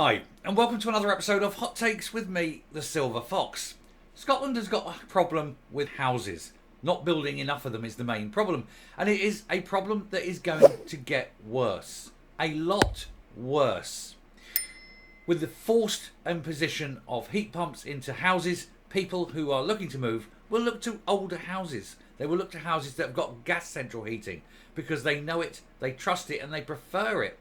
Hi, and welcome to another episode of Hot Takes with me, the Silver Fox. Scotland has got a problem with houses. Not building enough of them is the main problem, and it is a problem that is going to get worse. A lot worse. With the forced imposition of heat pumps into houses, people who are looking to move will look to older houses. They will look to houses that have got gas central heating because they know it, they trust it, and they prefer it.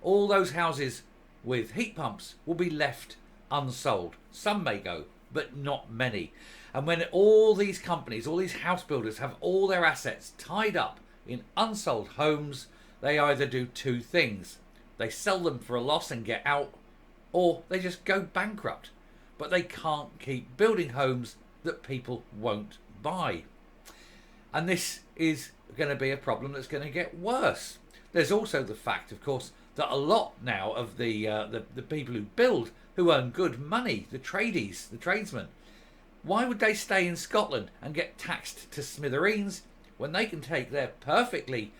All those houses with heat pumps will be left unsold. Some may go, but not many. And when all these companies, all these house builders have all their assets tied up in unsold homes, they either do two things. They sell them for a loss and get out, or they just go bankrupt. But they can't keep building homes that people won't buy. And this is going to be a problem that's going to get worse. There's also the fact, of course, that a lot now of the people who build, who earn good money, the tradies, the tradesmen, why would they stay in Scotland and get taxed to smithereens when they can take their perfectly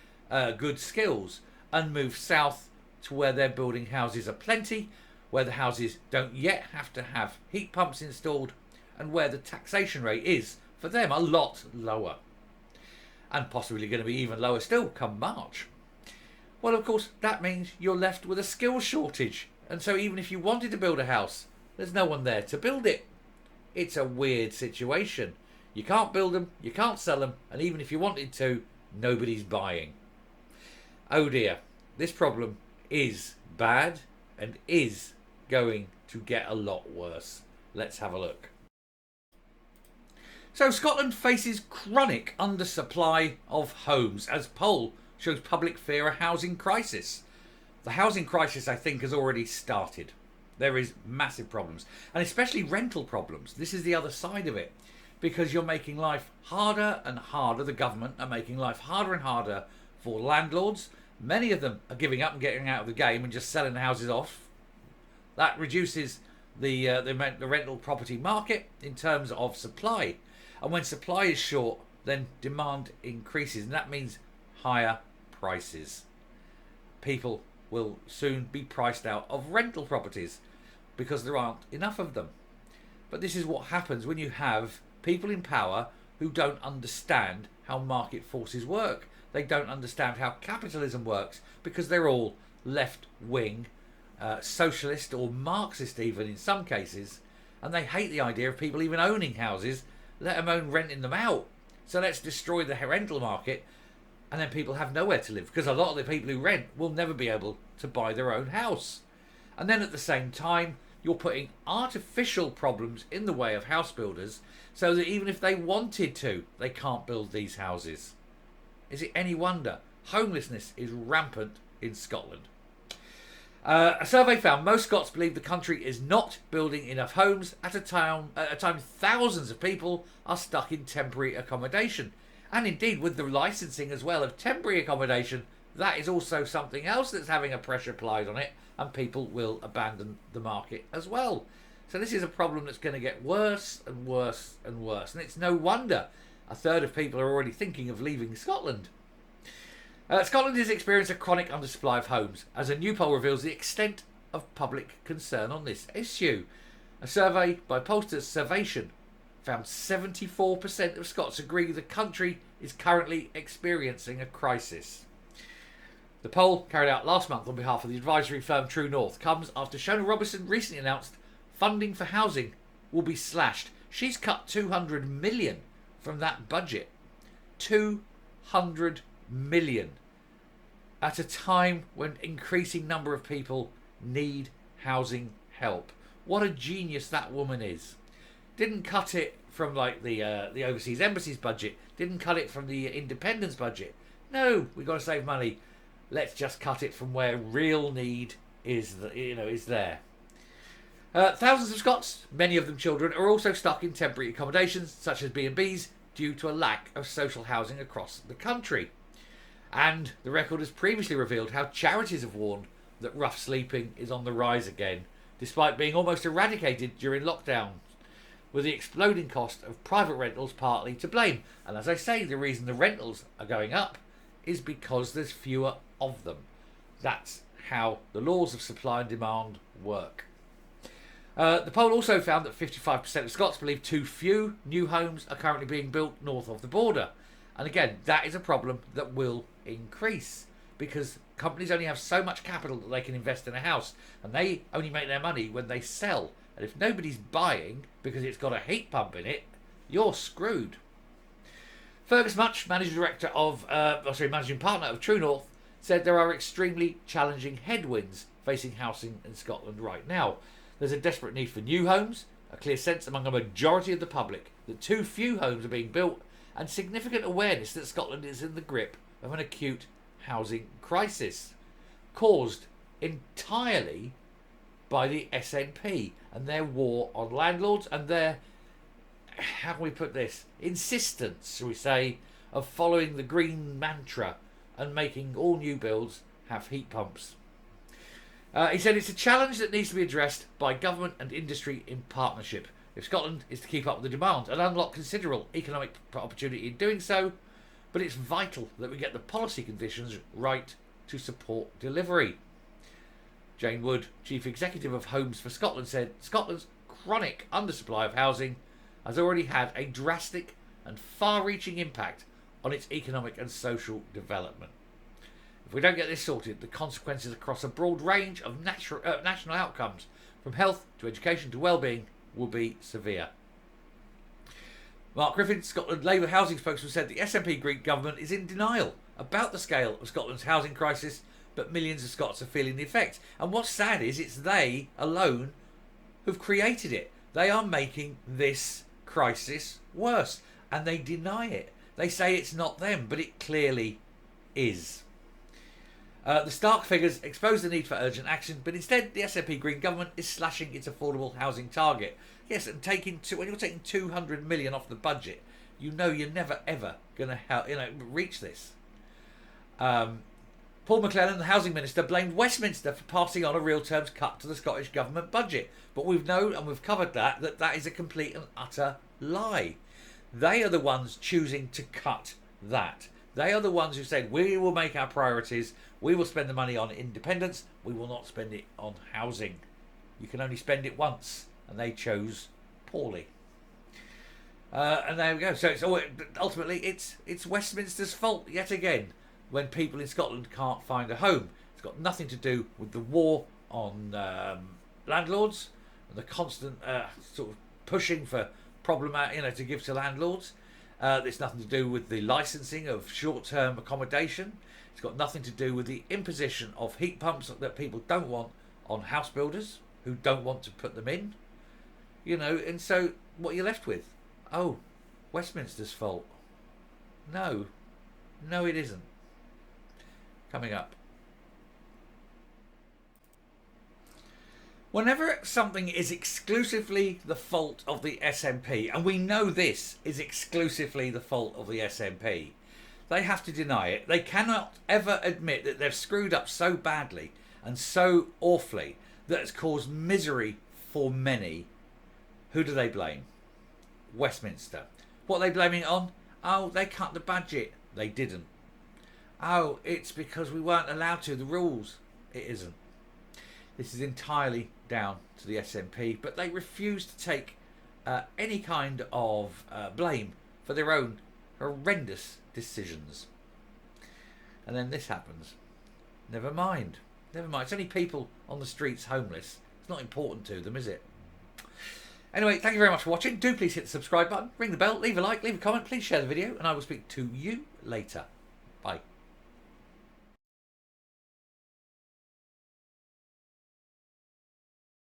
good skills and move south to where they're building houses aplenty, where the houses don't yet have to have heat pumps installed, and where the taxation rate is, for them, a lot lower. And possibly going to be even lower still come March. Well, of course, that means you're left with a skills shortage. And so even if you wanted to build a house, there's no one there to build it. It's a weird situation. You can't build them, you can't sell them, and even if you wanted to, nobody's buying. Oh dear, this problem is bad and is going to get a lot worse. Let's have a look. So Scotland faces chronic undersupply of homes as poll shows public fear a housing crisis. The housing crisis, I think, has already started. There is massive problems, and especially rental problems. This is the other side of it, because you're making life harder and harder. The government are making life harder and harder for landlords. Many of them are giving up and getting out of the game and just selling the houses off. That reduces the rental property market in terms of supply. And when supply is short, then demand increases, and that means higher prices. People will soon be priced out of rental properties because there aren't enough of them. But this is what happens when you have people in power who don't understand how market forces work. They don't understand how capitalism works because they're all left-wing, socialist or Marxist even in some cases, and they hate the idea of people even owning houses, let alone renting them out. So let's destroy the rental market, and then people have nowhere to live because a lot of the people who rent will never be able to buy their own house. And then at the same time, you're putting artificial problems in the way of house builders so that even if they wanted to, they can't build these houses. Is it any wonder? Homelessness is rampant in Scotland. A survey found most Scots believe the country is not building enough homes at a time thousands of people are stuck in temporary accommodation. And indeed, with the licensing as well of temporary accommodation, that is also something else that's having a pressure applied on it, and people will abandon the market as well. So this is a problem that's going to get worse and worse and worse. And it's no wonder a third of people are already thinking of leaving Scotland. Scotland is experiencing a chronic undersupply of homes, as a new poll reveals the extent of public concern on this issue. A survey by pollsters Survation found 74% of Scots agree the country is currently experiencing a crisis. The poll, carried out last month on behalf of the advisory firm True North, comes after Shona Robertson recently announced funding for housing will be slashed. She's cut 200 million from that budget. 200 million. At a time when increasing number of people need housing help. What a genius that woman is. Didn't cut it from like the overseas embassies budget. Didn't cut it from the independence budget. No, we've got to save money. Let's just cut it from where real need is there. Thousands of Scots, many of them children, are also stuck in temporary accommodations such as B&Bs due to a lack of social housing across the country. And the record has previously revealed how charities have warned that rough sleeping is on the rise again, despite being almost eradicated during lockdown, with the exploding cost of private rentals partly to blame. And as I say, the reason the rentals are going up is because there's fewer of them. That's how the laws of supply and demand work. The poll also found that 55% of Scots believe too few new homes are currently being built north of the border. And again, that is a problem that will increase because companies only have so much capital that they can invest in a house, and they only make their money when they sell. And if nobody's buying because it's got a heat pump in it, you're screwed. Fergus Much, managing partner of True North, said there are extremely challenging headwinds facing housing in Scotland right now. There's a desperate need for new homes, a clear sense among a majority of the public that too few homes are being built, and significant awareness that Scotland is in the grip of an acute housing crisis caused entirely by the SNP and their war on landlords and their, how can we put this, insistence, shall we say, of following the green mantra and making all new builds have heat pumps. He said it's a challenge that needs to be addressed by government and industry in partnership if Scotland is to keep up with the demand and unlock considerable economic opportunity in doing so, but it's vital that we get the policy conditions right to support delivery. Jane Wood, Chief Executive of Homes for Scotland, said Scotland's chronic undersupply of housing has already had a drastic and far-reaching impact on its economic and social development. If we don't get this sorted, the consequences across a broad range of national outcomes, from health to education to well-being, will be severe. Mark Griffin, Scotland Labour housing spokesman, said the SNP Greek government is in denial about the scale of Scotland's housing crisis, but millions of Scots are feeling the effect. And what's sad is it's they alone who've created it. They are making this crisis worse, and they deny it. They say it's not them, but it clearly is. The stark figures expose the need for urgent action, but instead the SNP Green government is slashing its affordable housing target. Yes, and when you're taking 200 million off the budget, you know you're never ever going to reach this. Paul McLennan, the housing minister, blamed Westminster for passing on a real terms cut to the Scottish government budget, but we've known and we've covered that is a complete and utter lie. They are the ones choosing to cut that. They are the ones who said, we will make our priorities, we will spend the money on independence, we will not spend it on housing. You can only spend it once, and they chose poorly. And there we go. So ultimately, it's Westminster's fault yet again when people in Scotland can't find a home. It's got nothing to do with the war on landlords and the constant sort of pushing for to give to landlords. It's nothing to do with the licensing of short-term accommodation. It's got nothing to do with the imposition of heat pumps that people don't want on house builders who don't want to put them in. And so what you're left with? Oh, Westminster's fault. No, it isn't. Coming up. Whenever something is exclusively the fault of the SNP, and we know this is exclusively the fault of the SNP, they have to deny it. They cannot ever admit that they've screwed up so badly and so awfully that it's caused misery for many. Who do they blame? Westminster. What are they blaming it on? Oh, they cut the budget. They didn't. Oh, it's because we weren't allowed to, the rules. It isn't. This is entirely down to the SNP, but they refuse to take any kind of blame for their own horrendous decisions. And then this happens. Never mind. It's only people on the streets homeless. It's not important to them, is it? Anyway, thank you very much for watching. Do please hit the subscribe button, ring the bell, leave a like, leave a comment, please share the video, and I will speak to you later. Bye.